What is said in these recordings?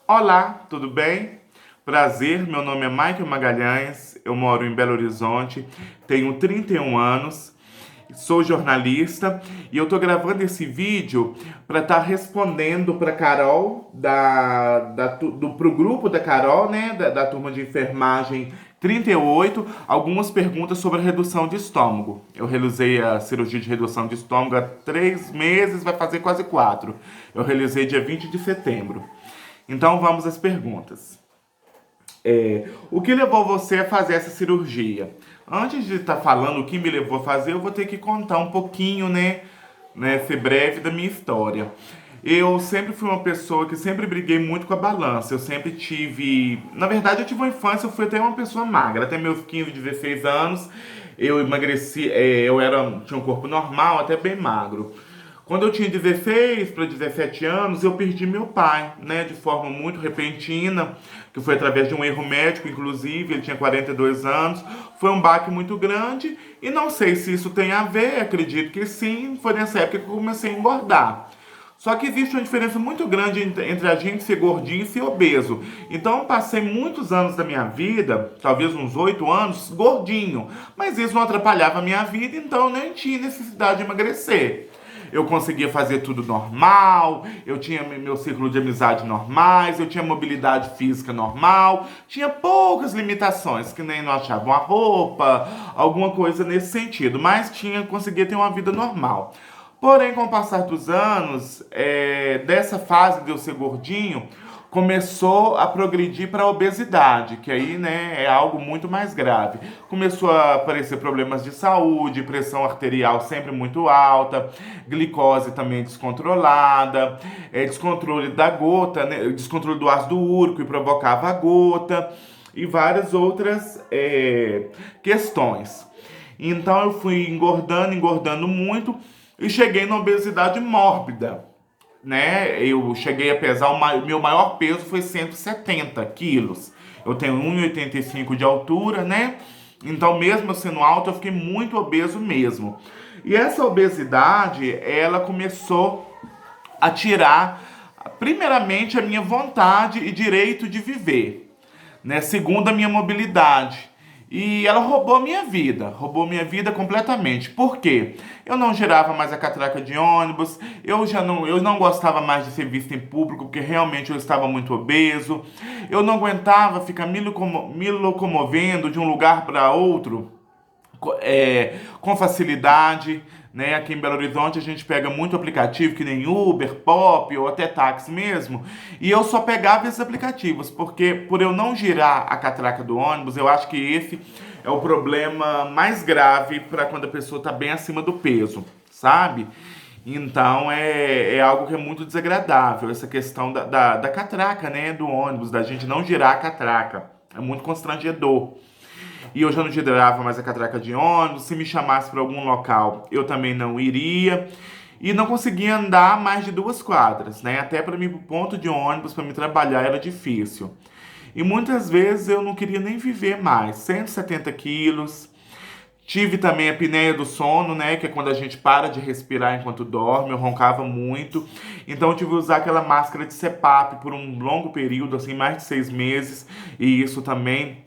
Olá, tudo bem? Prazer, meu nome é Michael Magalhães, eu moro em Belo Horizonte, tenho 31 anos, sou jornalista e eu tô gravando esse vídeo para estar respondendo para Carol, pro grupo da Carol, né, da turma de enfermagem 38, algumas perguntas sobre a redução de estômago. Eu realizei a cirurgia de redução de estômago há 3 meses, vai fazer quase 4. Eu realizei dia 20 de setembro. Então vamos às perguntas. O que levou você a fazer essa cirurgia? Antes de estar falando o que me levou a fazer, eu vou ter que contar um pouquinho, né, ser breve da minha história. Eu sempre fui uma pessoa que sempre briguei muito com a balança. Eu sempre tive. Na verdade, eu tive uma infância, eu fui até uma pessoa magra. Até meus 15, 16 anos, eu emagreci. Tinha um corpo normal, até bem magro. Quando eu tinha 16 para 17 anos, eu perdi meu pai, né, de forma muito repentina, que foi através de um erro médico, inclusive, ele tinha 42 anos. Foi um baque muito grande e não sei se isso tem a ver, acredito que sim, foi nessa época que eu comecei a engordar. Só que existe uma diferença muito grande entre a gente ser gordinho e ser obeso. Então, eu passei muitos anos da minha vida, talvez uns 8 anos, gordinho. Mas isso não atrapalhava a minha vida, então eu nem tinha necessidade de emagrecer. Eu conseguia fazer tudo normal, eu tinha meu círculo de amizade normais, eu tinha mobilidade física normal, tinha poucas limitações, que nem não achava uma roupa, alguma coisa nesse sentido, mas conseguia ter uma vida normal. Porém, com o passar dos anos, dessa fase de eu ser gordinho, começou a progredir para a obesidade, que aí, né, é algo muito mais grave. Começou a aparecer problemas de saúde, pressão arterial sempre muito alta, glicose também descontrolada, descontrole da gota, né, descontrole do ácido úrico e provocava a gota, e várias outras questões. Então eu fui engordando, engordando muito e cheguei na obesidade mórbida, né? Eu cheguei a pesar, meu maior peso foi 170 quilos. Eu tenho 1,85 de altura, né? Então, mesmo sendo alto, eu fiquei muito obeso mesmo. E essa obesidade, ela começou a tirar, primeiramente, a minha vontade e direito de viver, né? Segundo, a minha mobilidade. E ela roubou minha vida completamente. Por quê? Eu não girava mais a catraca de ônibus, eu não gostava mais de ser visto em público, porque realmente eu estava muito obeso. Eu não aguentava ficar me locomovendo de um lugar para outro com facilidade, né? Aqui em Belo Horizonte a gente pega muito aplicativo, que nem Uber, Pop ou até táxi mesmo, e eu só pegava esses aplicativos, porque por eu não girar a catraca do ônibus, eu acho que esse é o problema mais grave para quando a pessoa está bem acima do peso, sabe? Então é algo que é muito desagradável, essa questão da catraca, né? Do ônibus, da gente não girar a catraca. É muito constrangedor. E eu já não girava mais a catraca de ônibus. Se me chamasse para algum local, eu também não iria. E não conseguia andar mais de 2 quadras, né? Até para mim, pro ponto de ônibus, para me trabalhar, era difícil. E muitas vezes eu não queria nem viver mais. 170 quilos. Tive também a apneia do sono, né? Que é quando a gente para de respirar enquanto dorme. Eu roncava muito. Então eu tive que usar aquela máscara de CPAP por um longo período, assim, mais de 6 meses. E isso também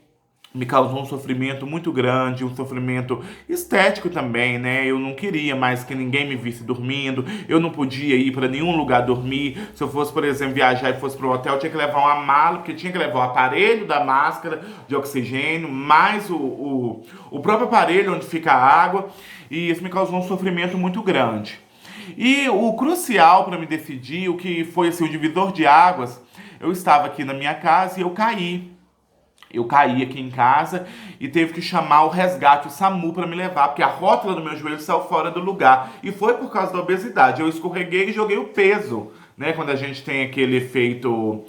me causou um sofrimento muito grande, um sofrimento estético também, né? Eu não queria mais que ninguém me visse dormindo, eu não podia ir para nenhum lugar dormir. Se eu fosse, por exemplo, viajar e fosse para o hotel, eu tinha que levar uma mala, porque tinha que levar o aparelho da máscara de oxigênio, mais o próprio aparelho onde fica a água, e isso me causou um sofrimento muito grande. E o crucial para me decidir, o que foi assim, o divisor de águas, eu estava aqui na minha casa e eu caí. Eu caí aqui em casa e teve que chamar o resgate, o SAMU, para me levar, porque a rótula do meu joelho saiu fora do lugar. E foi por causa da obesidade. Eu escorreguei e joguei o peso, né? Quando a gente tem aquele efeito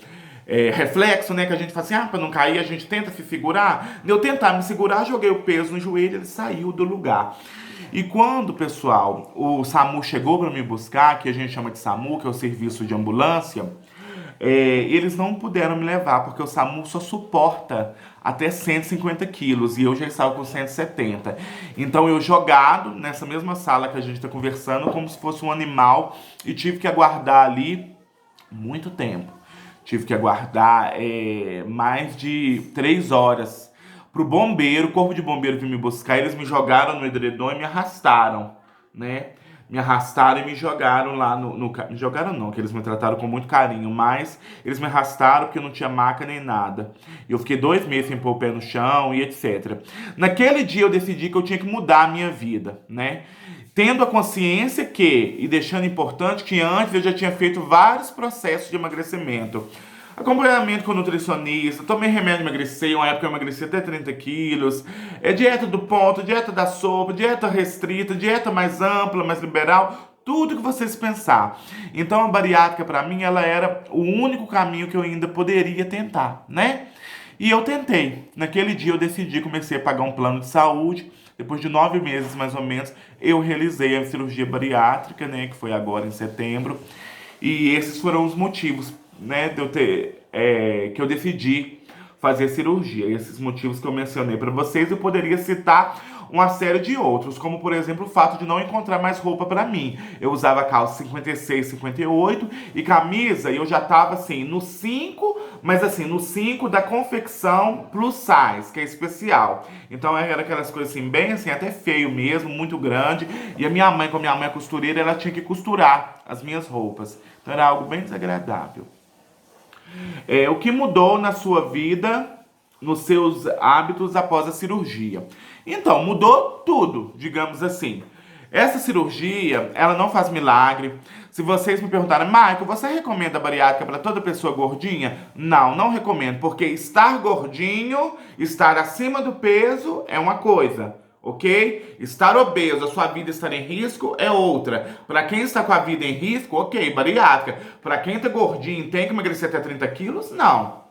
reflexo, né? Que a gente fala assim, para não cair, a gente tenta se segurar. Eu tentar me segurar, joguei o peso no joelho, ele saiu do lugar. E quando, pessoal, o SAMU chegou para me buscar, que a gente chama de SAMU, que é o serviço de ambulância, eles não puderam me levar, porque o SAMU só suporta até 150 quilos e eu já estava com 170. Então eu jogado nessa mesma sala que a gente está conversando, como se fosse um animal, e tive que aguardar ali muito tempo. tive que aguardar mais de 3 horas pro bombeiro, o corpo de bombeiro vir me buscar. Eles me jogaram no edredom e me arrastaram, né? Me arrastaram e me jogaram lá me jogaram não, que eles me trataram com muito carinho, mas eles me arrastaram porque não tinha maca nem nada. E eu fiquei 2 meses sem pôr o pé no chão e etc. Naquele dia eu decidi que eu tinha que mudar a minha vida, né? Tendo a consciência que, e deixando importante, que antes eu já tinha feito vários processos de emagrecimento. Acompanhamento com nutricionista, tomei remédio, emagreci, uma época eu emagreci até 30 quilos, dieta do ponto, dieta da sopa, dieta restrita, dieta mais ampla, mais liberal, tudo que vocês pensar. Então a bariátrica para mim, ela era o único caminho que eu ainda poderia tentar, né? E eu tentei. Naquele dia eu decidi, comecei a pagar um plano de saúde. Depois de 9 meses, mais ou menos, eu realizei a cirurgia bariátrica, né? Que foi agora em setembro. E esses foram os motivos, né, que eu decidi fazer cirurgia. Esses motivos que eu mencionei para vocês, eu poderia citar uma série de outros, como por exemplo o fato de não encontrar mais roupa para mim. Eu usava calça 56, 58 e camisa, e eu já tava assim no 5, mas assim no 5 da confecção plus size, que é especial. Então era aquelas coisas assim bem assim, até feio mesmo, muito grande. E a minha mãe, como minha mãe é costureira, ela tinha que costurar as minhas roupas. Então era algo bem desagradável. O que mudou na sua vida, nos seus hábitos após a cirurgia? Então, mudou tudo, digamos assim. Essa cirurgia, ela não faz milagre. Se vocês me perguntarem, Michael, você recomenda a bariátrica para toda pessoa gordinha? Não, não recomendo, porque estar gordinho, estar acima do peso é uma coisa, ok? Estar obeso, a sua vida estar em risco é outra. Para quem está com a vida em risco, ok, bariátrica. Para quem está gordinho e tem que emagrecer até 30 quilos, não.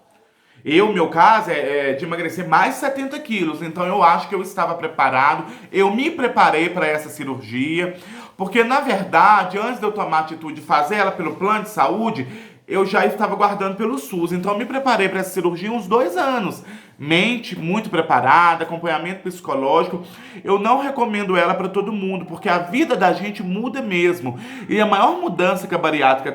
Meu caso é de emagrecer mais 70 quilos, então eu acho que eu estava preparado, eu me preparei para essa cirurgia, porque na verdade, antes de eu tomar a atitude de fazer ela pelo plano de saúde, eu já estava guardando pelo SUS, então eu me preparei para essa cirurgia uns 2 anos. Mente muito preparada, acompanhamento psicológico. Eu não recomendo ela para todo mundo, porque a vida da gente muda mesmo. E a maior mudança que a bariátrica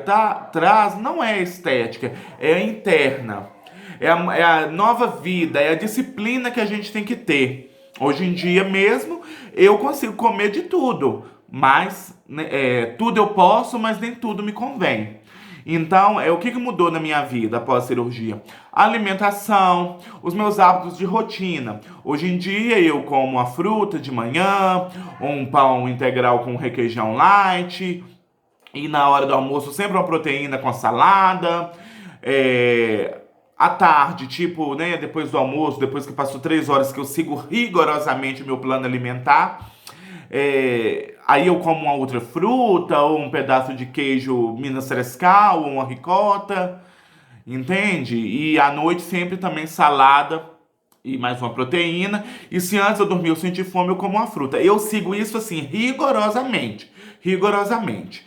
traz não é estética, é interna. É a nova vida, é a disciplina que a gente tem que ter. Hoje em dia mesmo, eu consigo comer de tudo, mas né, tudo eu posso, mas nem tudo me convém. Então, o que mudou na minha vida após a cirurgia? A alimentação, os meus hábitos de rotina. Hoje em dia eu como uma fruta de manhã, um pão integral com requeijão light, e na hora do almoço sempre uma proteína com salada. À tarde, tipo, né, depois do almoço, depois que passou 3 horas que eu sigo rigorosamente o meu plano alimentar, aí eu como uma outra fruta, ou um pedaço de queijo Minas Frescal, ou uma ricota, entende? E à noite sempre também salada e mais uma proteína. E se antes eu dormir eu sentir fome, eu como uma fruta. Eu sigo isso assim, rigorosamente, rigorosamente.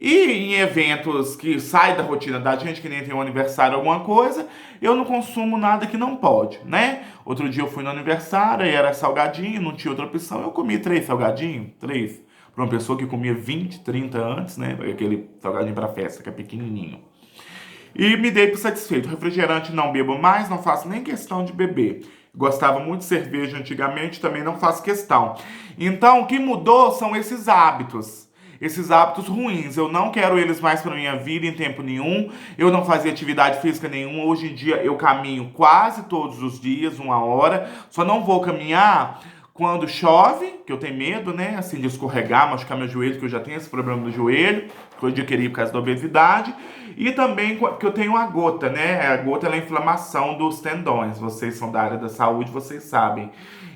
E em eventos que saem da rotina da gente, que nem tem um aniversário, alguma coisa, eu não consumo nada que não pode, né? Outro dia eu fui no aniversário e era salgadinho, não tinha outra opção, eu comi 3 salgadinhos, 3. Para uma pessoa que comia 20, 30 antes, né? Aquele salgadinho para festa, que é pequenininho. E me dei por satisfeito. Refrigerante não bebo mais, não faço nem questão de beber. Gostava muito de cerveja antigamente, também não faço questão. Então, o que mudou são esses hábitos. Esses hábitos ruins, eu não quero eles mais para minha vida em tempo nenhum. Eu não fazia atividade física nenhuma. Hoje em dia eu caminho quase todos os dias, 1 hora. Só não vou caminhar quando chove, que eu tenho medo, né? Assim, de escorregar, machucar meu joelho, que eu já tenho esse problema no joelho, que eu adquiri por causa da obesidade. E também porque eu tenho a gota, né? A gota é a inflamação dos tendões. Vocês são da área da saúde, vocês sabem.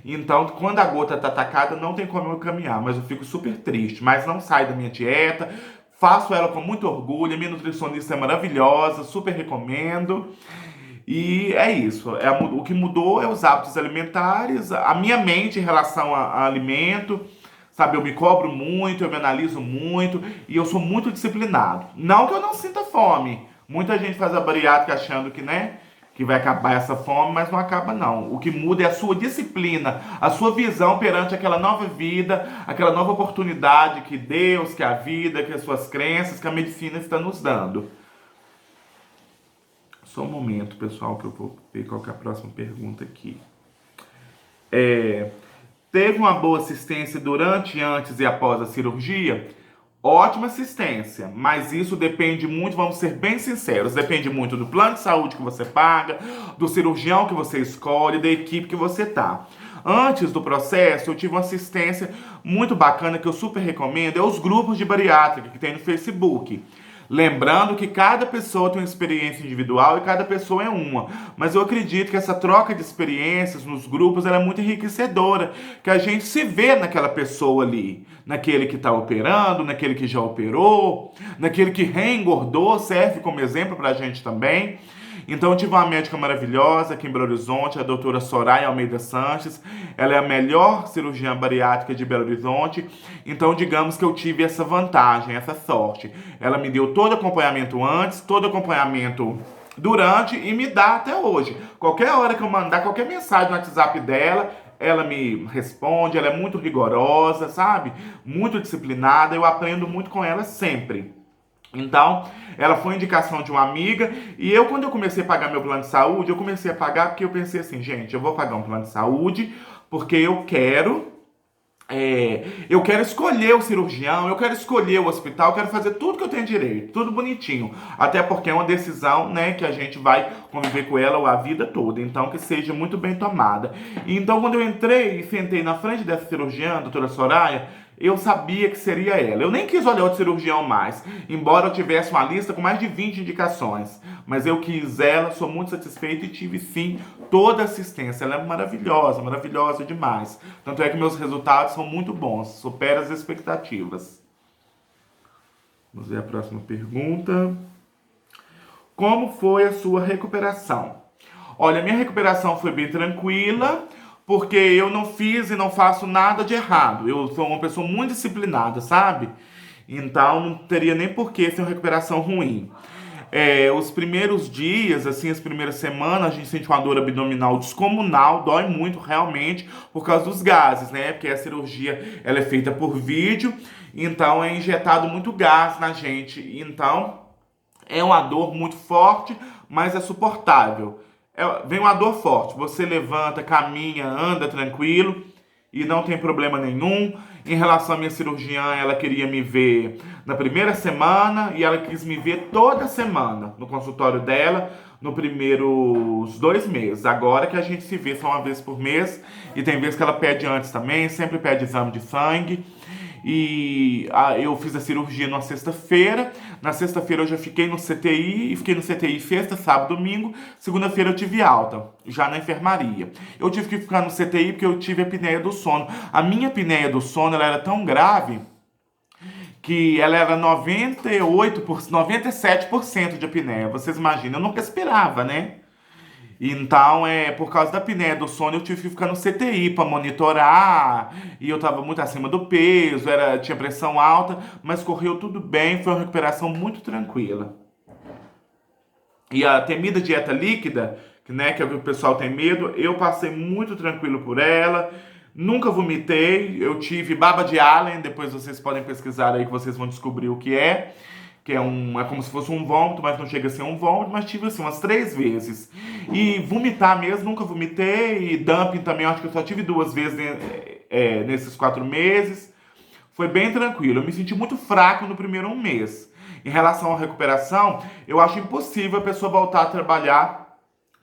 Então, quando a gota tá atacada, não tem como eu caminhar, mas eu fico super triste. Mas não sai da minha dieta, faço ela com muito orgulho. A minha nutricionista é maravilhosa, super recomendo. E é isso. O que mudou é os hábitos alimentares, a minha mente em relação a alimento. Sabe, eu me cobro muito, eu me analiso muito e eu sou muito disciplinado. Não que eu não sinta fome. Muita gente faz a bariátrica achando que, né, que vai acabar essa fome, mas não acaba não. O que muda é a sua disciplina, a sua visão perante aquela nova vida, aquela nova oportunidade que Deus, que a vida, que as suas crenças, que a medicina está nos dando. Só um momento, pessoal, que eu vou ver qual que é a próxima pergunta aqui. Teve uma boa assistência durante, antes e após a cirurgia? Ótima assistência, mas isso depende muito, vamos ser bem sinceros, depende muito do plano de saúde que você paga, do cirurgião que você escolhe, da equipe que você tá. Antes do processo, eu tive uma assistência muito bacana que eu super recomendo, é os grupos de bariátrica que tem no Facebook. Lembrando que cada pessoa tem uma experiência individual e cada pessoa é uma. Mas eu acredito que essa troca de experiências nos grupos ela é muito enriquecedora. Que a gente se vê naquela pessoa ali. Naquele que está operando, naquele que já operou, naquele que reengordou, serve como exemplo para a gente também. Então eu tive uma médica maravilhosa aqui em Belo Horizonte, a doutora Soraya Almeida Sanches. Ela é a melhor cirurgiã bariátrica de Belo Horizonte. Então digamos que eu tive essa vantagem, essa sorte. Ela me deu todo acompanhamento antes, todo acompanhamento durante e me dá até hoje. Qualquer hora que eu mandar qualquer mensagem no WhatsApp dela, ela me responde, ela é muito rigorosa, sabe? Muito disciplinada, eu aprendo muito com ela sempre. Então, ela foi indicação de uma amiga e quando eu comecei a pagar meu plano de saúde, eu comecei a pagar porque eu pensei assim, gente, eu vou pagar um plano de saúde porque eu quero escolher o cirurgião, eu quero escolher o hospital, eu quero fazer tudo que eu tenho direito, tudo bonitinho. Até porque é uma decisão, né, que a gente vai conviver com ela a vida toda, então que seja muito bem tomada. E então, quando eu entrei e sentei na frente dessa cirurgiã, a doutora Soraya, eu sabia que seria ela. Eu nem quis olhar outro cirurgião mais, embora eu tivesse uma lista com mais de 20 indicações. Mas eu quis ela, sou muito satisfeito e tive sim toda a assistência. Ela é maravilhosa, maravilhosa demais. Tanto é que meus resultados são muito bons, supera as expectativas. Vamos ver a próxima pergunta. Como foi a sua recuperação? Olha, minha recuperação foi bem tranquila, porque eu não fiz e não faço nada de errado. Eu sou uma pessoa muito disciplinada, sabe? Então não teria nem por que ser uma recuperação ruim. Os primeiros dias, assim, as primeiras semanas, a gente sente uma dor abdominal descomunal, dói muito realmente por causa dos gases, né? Porque a cirurgia ela é feita por vídeo, então é injetado muito gás na gente. Então é uma dor muito forte, mas é suportável. Vem uma dor forte, você levanta, caminha, anda tranquilo e não tem problema nenhum. Em relação à minha cirurgiã, ela queria me ver na primeira semana e ela quis me ver toda semana no consultório dela nos primeiros 2 meses. Agora que a gente se vê só uma vez por mês e tem vezes que ela pede antes também, sempre pede exame de sangue. Eu fiz a cirurgia na sexta-feira. Na sexta-feira eu já fiquei no CTI, e fiquei no CTI sexta, sábado, domingo. Segunda-feira eu tive alta, já na enfermaria. Eu tive que ficar no CTI porque eu tive a apneia do sono. A minha apneia do sono ela era tão grave que ela era 97% de apneia. Vocês imaginam, eu não respirava, né? Então, por causa da apneia do sono, eu tive que ficar no CTI para monitorar. E eu estava muito acima do peso, tinha pressão alta, mas correu tudo bem, foi uma recuperação muito tranquila. E a temida dieta líquida, né, que é o que o pessoal tem medo, eu passei muito tranquilo por ela. Nunca vomitei, eu tive baba de Allen, depois vocês podem pesquisar aí que vocês vão descobrir o que é. Que é como se fosse um vômito, mas não chega a ser um vômito, mas tive assim umas 3 vezes. E vomitar mesmo, nunca vomitei, e dumping também, acho que eu só tive 2 vezes nesses 4 meses. Foi bem tranquilo, eu me senti muito fraco no primeiro 1 mês. Em relação à recuperação, eu acho impossível a pessoa voltar a trabalhar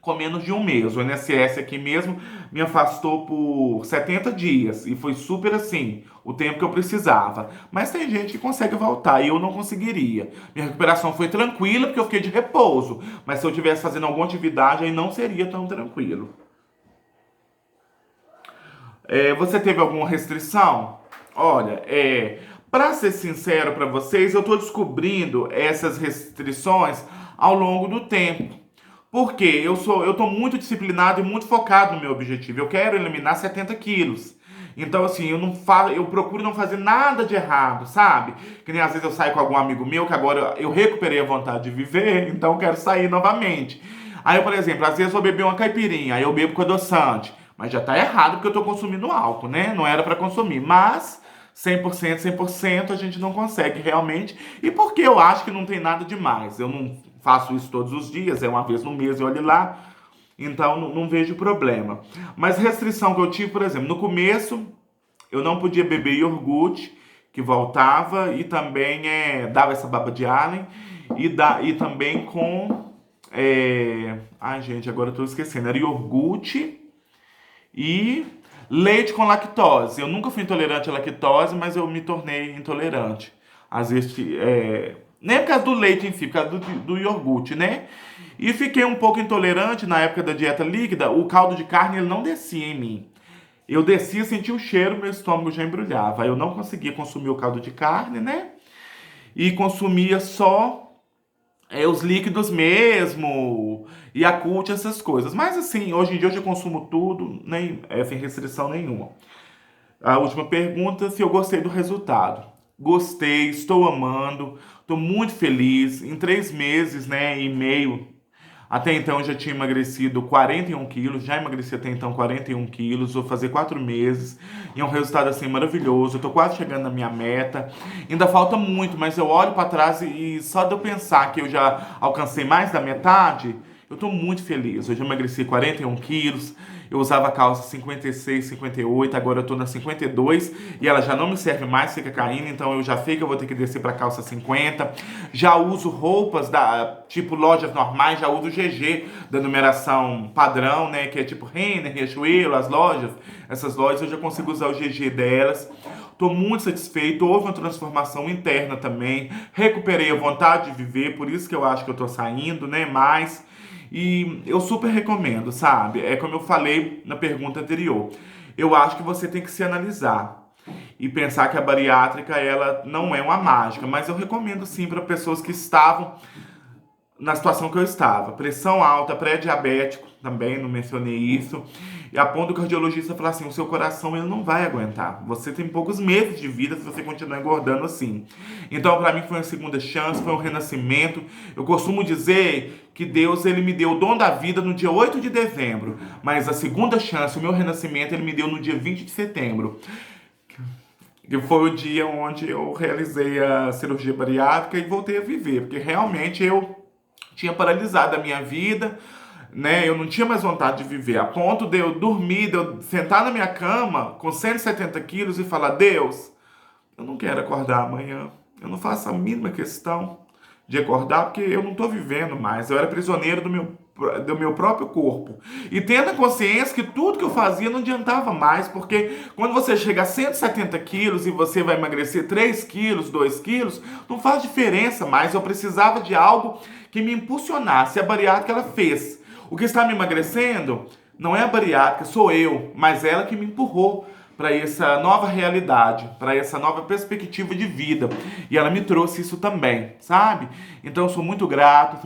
com menos de 1 mês. O INSS aqui mesmo me afastou por 70 dias e foi super assim, o tempo que eu precisava. Mas tem gente que consegue voltar e eu não conseguiria. Minha recuperação foi tranquila porque eu fiquei de repouso, mas se eu estivesse fazendo alguma atividade aí não seria tão tranquilo. Você teve alguma restrição? Olha, para ser sincero para vocês, eu estou descobrindo essas restrições ao longo do tempo. Porque eu tô muito disciplinado e muito focado no meu objetivo. Eu quero eliminar 70 quilos. Então, assim, eu procuro não fazer nada de errado, sabe? Que nem às vezes eu saio com algum amigo meu que agora eu recuperei a vontade de viver, então eu quero sair novamente. Aí, por exemplo, às vezes eu beber uma caipirinha, aí eu bebo com adoçante. Mas já tá errado porque eu tô consumindo álcool, né? Não era pra consumir. Mas 100% a gente não consegue realmente. E porque eu acho que não tem nada demais. Eu não faço isso todos os dias, é uma vez no mês e olhe lá. Então não vejo problema. Mas restrição que eu tive, por exemplo, no começo eu não podia beber iogurte, que voltava, e também dava essa baba de Allen, e também com. Ai, gente, agora eu tô esquecendo. Era iogurte e leite com lactose. Eu nunca fui intolerante à lactose, mas eu me tornei intolerante. Às vezes, nem por causa do leite em si, por causa do iogurte, né? E fiquei um pouco intolerante na época da dieta líquida. O caldo de carne ele não descia em mim. Eu descia, sentia o cheiro, meu estômago já embrulhava. Aí eu não conseguia consumir o caldo de carne, né? E consumia só os líquidos mesmo, Yakult, essas coisas. Mas assim, hoje em dia eu já consumo tudo, nem, sem restrição nenhuma. A última pergunta, se eu gostei do resultado. Gostei, estou amando, estou muito feliz. Em 3 meses, né, e meio, até então eu já tinha emagrecido 41 quilos, já emagreci até então 41 quilos, vou fazer 4 meses, e é um resultado assim maravilhoso, eu tô quase chegando na minha meta, ainda falta muito, mas eu olho para trás e só de eu pensar que eu já alcancei mais da metade, eu tô muito feliz. Eu já emagreci 41 quilos, eu usava a calça 56, 58, agora eu tô na 52 e ela já não me serve mais, fica caindo, então eu já sei que eu vou ter que descer pra calça 50. Já uso roupas da tipo lojas normais, já uso GG da numeração padrão, né, que é tipo Renner, Riachuelo, as lojas. Essas lojas eu já consigo usar o GG delas. Estou muito satisfeito, houve uma transformação interna também, recuperei a vontade de viver, por isso que eu acho que eu estou saindo, né, mais. E eu super recomendo, sabe? É como eu falei na pergunta anterior. Eu acho que você tem que se analisar e pensar que a bariátrica ela não é uma mágica, mas eu recomendo sim para pessoas que estavam na situação que eu estava. Pressão alta, pré-diabético, também não mencionei isso. E a ponto do cardiologista falar assim, o seu coração ele não vai aguentar. Você tem poucos meses de vida se você continuar engordando assim. Então, para mim foi uma segunda chance, foi um renascimento. Eu costumo dizer que Deus ele me deu o dom da vida no dia 8 de dezembro, mas a segunda chance, o meu renascimento, ele me deu no dia 20 de setembro. Que foi o dia onde eu realizei a cirurgia bariátrica e voltei a viver, porque realmente eu tinha paralisado a minha vida, né? Eu não tinha mais vontade de viver, a ponto de eu dormir, de eu sentar na minha cama com 170 quilos e falar: Deus, eu não quero acordar amanhã. Eu não faço a mínima questão de acordar, porque eu não estou vivendo mais. Eu era prisioneiro do meu próprio corpo. E tendo a consciência que tudo que eu fazia não adiantava mais, porque quando você chega a 170 quilos e você vai emagrecer 3 quilos, 2 quilos, não faz diferença mais. Eu precisava de algo que me impulsionasse. A bariátrica ela fez. O que está me emagrecendo não é a bariátrica, sou eu, mas ela que me empurrou para essa nova realidade, para essa nova perspectiva de vida. E ela me trouxe isso também, sabe? Então eu sou muito grato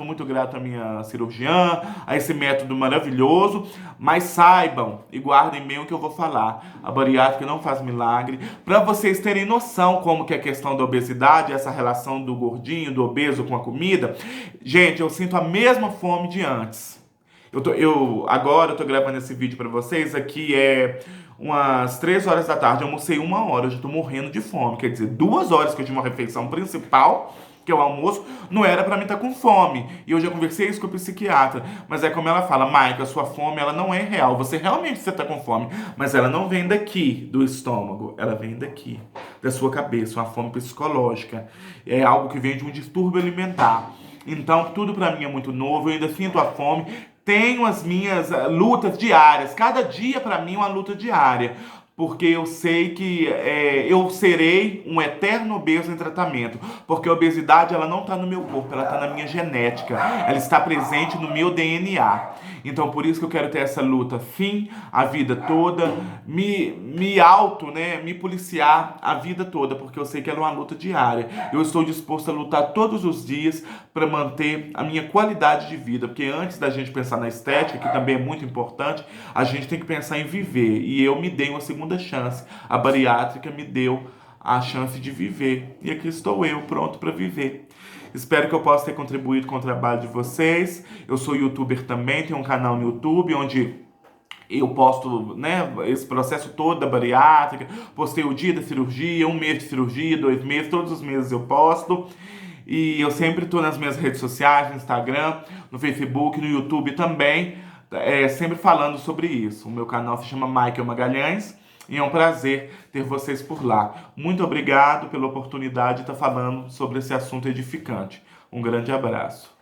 à minha cirurgiã, a esse método maravilhoso, mas saibam e guardem bem o que eu vou falar. A bariátrica não faz milagre. Para vocês terem noção como que é a questão da obesidade, essa relação do gordinho, do obeso com a comida, gente, eu sinto a mesma fome de antes. Agora eu tô gravando esse vídeo pra vocês, aqui umas 3 horas da tarde, eu almocei 1 hora, eu já tô morrendo de fome, quer dizer, 2 horas que eu tive uma refeição principal, que é o almoço, não era pra mim estar com fome, e eu já conversei isso com o psiquiatra, mas é como ela fala: Maica, a sua fome, ela não é real, você realmente tá com fome, mas ela não vem daqui, do estômago, ela vem daqui, da sua cabeça, uma fome psicológica, é algo que vem de um distúrbio alimentar. Então, tudo pra mim é muito novo, eu ainda sinto a fome, tenho as minhas lutas diárias. Cada dia para mim é uma luta diária. Porque eu sei que eu serei um eterno obeso em tratamento. Porque a obesidade ela não está no meu corpo, ela está na minha genética. Ela está presente no meu DNA. Então por isso que eu quero ter essa luta, sim, a vida toda, me policiar a vida toda, porque eu sei que ela é uma luta diária. Eu estou disposto a lutar todos os dias para manter a minha qualidade de vida, porque antes da gente pensar na estética, que também é muito importante, a gente tem que pensar em viver. E eu me dei uma segunda chance. A bariátrica me deu a chance de viver. E aqui estou eu, pronto para viver. Espero que eu possa ter contribuído com o trabalho de vocês. Eu sou youtuber também, tenho um canal no YouTube onde eu posto, né, esse processo todo da bariátrica. Postei o dia da cirurgia, 1 mês de cirurgia, 2 meses, todos os meses eu posto. E eu sempre estou nas minhas redes sociais, no Instagram, no Facebook, no YouTube também, sempre falando sobre isso. O meu canal se chama Michael Magalhães e é um prazer ter vocês por lá. Muito obrigado pela oportunidade de estar falando sobre esse assunto edificante. Um grande abraço.